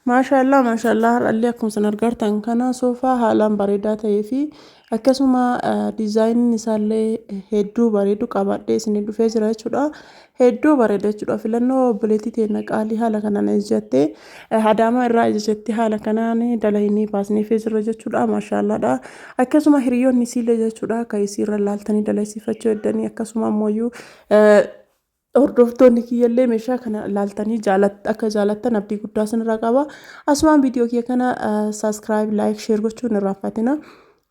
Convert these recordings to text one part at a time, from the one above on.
maashaallah har'allee akkuma isin argartan kana soofaa haalaan bareedaa ta'ee fi akkasuma diizaayiniin isaallee hedduu bareedu qabadhee isin dhufee jira jechuudha. Hedduu bareeda jechuudha. Filannoo obboleettii teenya qaalii haala kanaan ajjattee Adaamaa irraa ajjattee haala kanaan dalahinii baasnee jirra jechuudha. Maashaalladha. Akkasuma hiriyoonni isiillee jechuudha kan isiirra laaltanii dalaysiifachuu eddanii akkasuma ammoo hordoftoonni kiyyallee meeshaa kana laaltanii akka jaalattan abdii guddaa sinirraa qaba. Asumaan viidiyoo kiyya kana subscribe, like, share gochuun hin irraanfatina.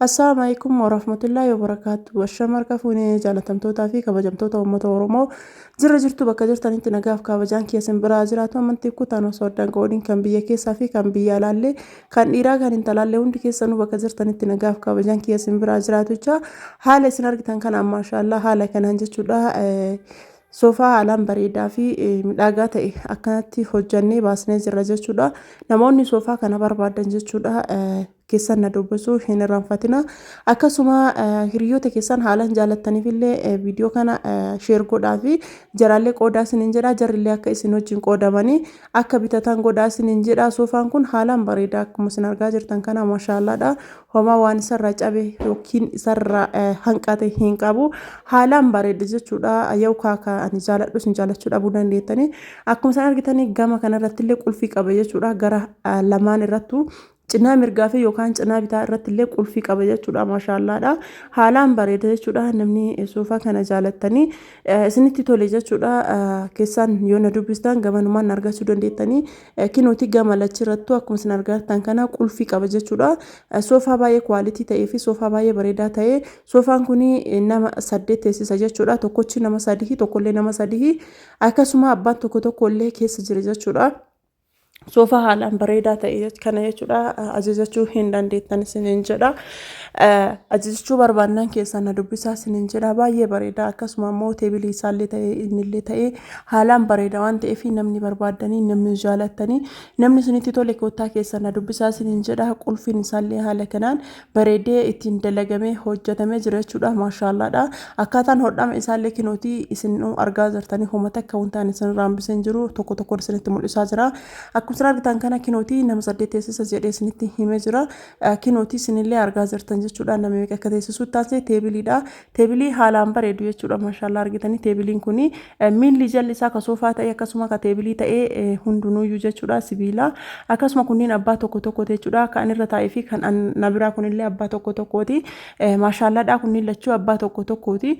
Assalaamu alaykum warahmatullahi wabarakaatu. Washamarka fuunee jaalatamtootaa fi kabajamtoota uummata Oromoo jirra jirtu bakka jirtanitti nagaaf kabajaan kiyya sin biraa jiraatu amantii kutaan osoo addaan qoodiin kan biyya keessaa fi kan biyya alaallee kan dhiiraa kan intalaallee hundi keessanuu bakka jirtanitti nagaaf kabajaan kiyya sin biraa jiraatu jecha haala isin argitan kana maashaallah haala kanaan jechuudha. Soofaa haalaan bareedaa fi midhagaa ta'e akkanatti hojjannee baasnee jirra jechuudha. Namoonni soofaa kana barbaadan jechuudha keessan na dubbisuu hin irraanfatina. Akkasuma hiriyoota keessan haalaan jaallattaniif illee viidiyoo kana sheer godhaa fi jaraallee qoodaa isiniin jedha. Jarrillee akka isin wajjin qoodamanii akka bitatan godhaa isiniin jedha. Soofaan kun haalaan bareedaa akkuma isin argaa jirtan kana maashaallaadha. Homaa waan isarraa cabe yookiin isarraa hanqate hin qabu. Haalaan bareeda jechuudha. Yoo kaaka ani jaaladhu sin jaallachuu dhabuu dandeettanii. Akkuma isin argitanii gama kanarratti illee qulfii qaba jechuudha. Gara lamaan irrattu cinaa mirgaa fi yookaan cinaa bitaa irratti illee qulfii qaba jechuudha. Maashaallaadha. Haalaan bareeda jechuudha. Namni soofaa kana jaallattanii isinitti tole jechuudha. Keessaan yoo na dubbistan gamanumaan argachuu dandeettanii. Kinooti gama lachirrattu akkuma isin argattan kana qulfii qaba jechuudha. Soofaa baay'ee kwaalitii ta'ee fi soofaa baay'ee bareedaa ta'ee soofaan kun nama 8 teessisa jechuudha. Tokkochi nama 3 tokkollee nama 3 akkasuma abbaan tokkollee keessa jira jechuudha. Soofaa haalaan bareedaa ta'e kana jechuudha ajajachuu hin dandeettan isiniin jedha. Ajajachuu barbaannan keessan na dubbisaa isiniin jedha. Baay'ee bareeda akkasuma immoo teebilii isaallee ta'e innillee ta'e haalaan bareeda waan ta'eef namni barbaadanii namni jaalattanii namni isinitti tole kottaa keessan na dubbisaa isiniin jedha. Qulfiin isaallee haala kanaan bareedee ittiin dalagamee hojjetamee jira jechuudha. Maashaallaadha. Akkaataan hodhama isaallee kinootii isin argaa jirtanii homata akka wantaan isin raambisan jiru tokko tokko isinitti mul'isaa jira. Akkuma argitan kana kinootii nama 8 teessisa jedhee isinitti himee jira. Kinootii isinillee argaa jirtan jechuudha. Nama meeqa akka teessisuutti taasise teebiliidha. Teebilii haalaan bareedu jechuudha. Maashaallah argitanii teebiliin kuni miilli jalli isaa ka soofaa ta'e akkasuma ka teebilii ta'e hundunuyyuu jechuudha sibiila. Akkasuma kunniin abbaa tokko jechuudha. Kan irra taa'ee fi kan na biraa kunillee abbaa tokkooti. Maashaalladha kunniin lachuu abbaa tokkooti.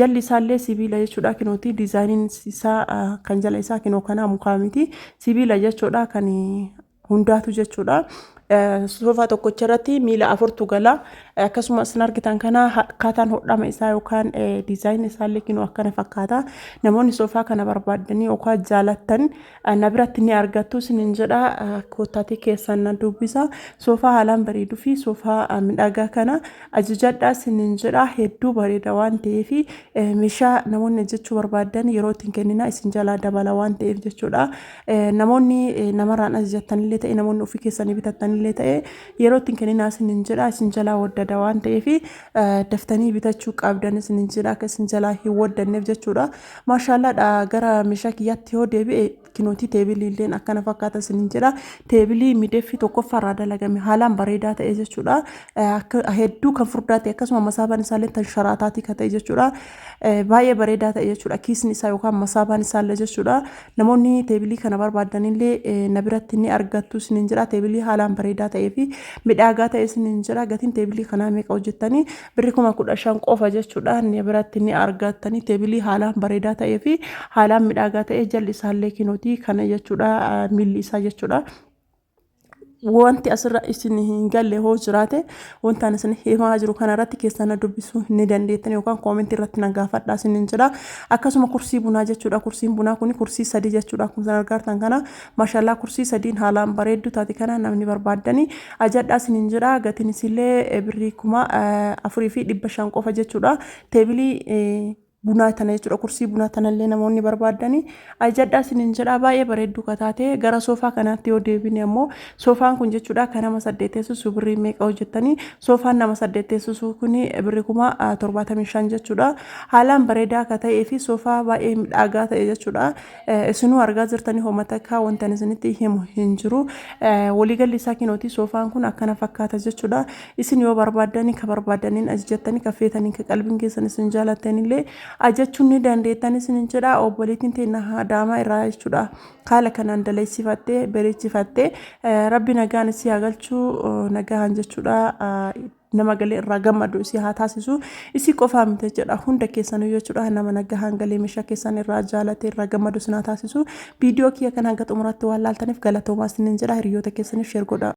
Jalli isaallee sibiila jechuudha. Kinootii diizaayiniin isaa kan jala isaa kinoo kana mukaa miti sibiila jechuudha. Kan hundaatu jechuudha. Soofaa tokkocha irratti miila 4tu gala. Akkasuma isin argitan kana akkaataan hodhama isaa yookaan diizaayinii isaallee kinoo akkana fakkaata. Namoonni soofaa kana barbaadanii yookaan jaalattan na biratti ni argattu isiniin jedha. Kottaatii keessan na dubbisa. Soofaa haalaan bareeduu fi soofaa midhagaa kana ajajadhaa isiniin jedha. Hedduu bareeda waan ta'eef meeshaa namoonni ajajachuu barbaadan yeroo ittiin kennina isin jalaa dabala waan ta'eef jechuudha. Namoonni namarraan ajajattanillee ta'e namoonni ofii keessanii bitattanillee ta'e yeroo ittiin kennina isiniin jedha. Isin jalaa waddada waan ta'eef daftanii bitachuu qabdan isiniin jedha. Akka isin jalaa hin waddanneef jechuudha. Maashaallah gara meeshaa kiyyaatti yoo deebi'e kinootii teebiliilleen akkana fakkaata isiniin jedha. Teebilii miidheeffi tokkoffaarraa dalagame haalaan bareedaa ta'e jechuudha. Hedduu kan furdaa ta'e akkasuma masaabaan isaallee tan sharaataatii kan ta'e jechuudha. Baay'ee bareedaa ta'e jechuudha. Kiisni isaa yookaan masaabaan isaallee jechuudha. Namoonni teebilii kana barbaadanillee na biratti ni argattu isiniin jedha. Teebilii haalaan bareedaa ta'ee fi midhagaa ta'e isiniin jedha. Gatiin teebilii kanaa meeqa hojjettanii 15,000 qofa jechuudha. Na biratti ni argattanii teebilii haalaan bareedaa ta'ee fi haalaan midhagaa ta'e jalli isaallee kinootii kana jechuudha. Miilli isaa jechuudha. Wanti asirra isin hin galle hoo jiraate wantaan isin himaa jiru kanarratti keessan dubbisuu ni dandeettan yookaan koomentii irratti na gaafadhaa isiniin jedha. Akkasuma kursii bunaa jechuudha. Kursiin bunaa kun kursii 3 jechuudha. Akkuma argartan kana maashaallah kursii 3 haalaan bareeddu taate kana namni barbaadanii ajajadhaa isiniin jedha. Gatiin isillee birrii 4,500 qofa jechuudha. Teebilii bunaa tana jechuudha. Kursii bunaa tanallee namoonni barbaadanii ajajadhaa isiniin jedha. Baay'ee bareedduu kataate gara soofaa kanaatti yoo deebine ammoo soofaan kun jechuudha kan nama 8 teessisu birrii meeqa hojjettanii soofaan nama 8 teessisu kun birrii 75 jechuudha. Haalaan bareedaa akka ta'ee fi soofaa baay'ee miidhagaa ta'e jechuudha. Isinuu argaa jirtanii hoomata akka wanta isinitti himu hin jiru. Waliigalli isaa kinooti soofaan kun akkana fakkaata jechuudha. Isin yoo barbaadanii ka barbaadaniin ajajattanii ka feetanii ka qalbiin keessan isin jaalattanillee ajachuun ni dandeettan isin jedha. Obboleettiin teenya daamaa irraa jechuudha. Haala kanaan daleessifattee bareechifattee rabbi nagaan isii haa galchuu nagaan jechuudha. Nama galee irraa gammadu isii haa taasisu isii qofaa miti jedha hunda keessanuu jechuudha. Nama nagahaan galee meeshaa keessan irraa jaalatee irraa gammadu isin haa taasisu. Viidiyoo kiyya kana hanga xumuraatti waan laaltaniif galatoomaa isiniin jedha. Hiriyoota keessaniif sheer godhaa.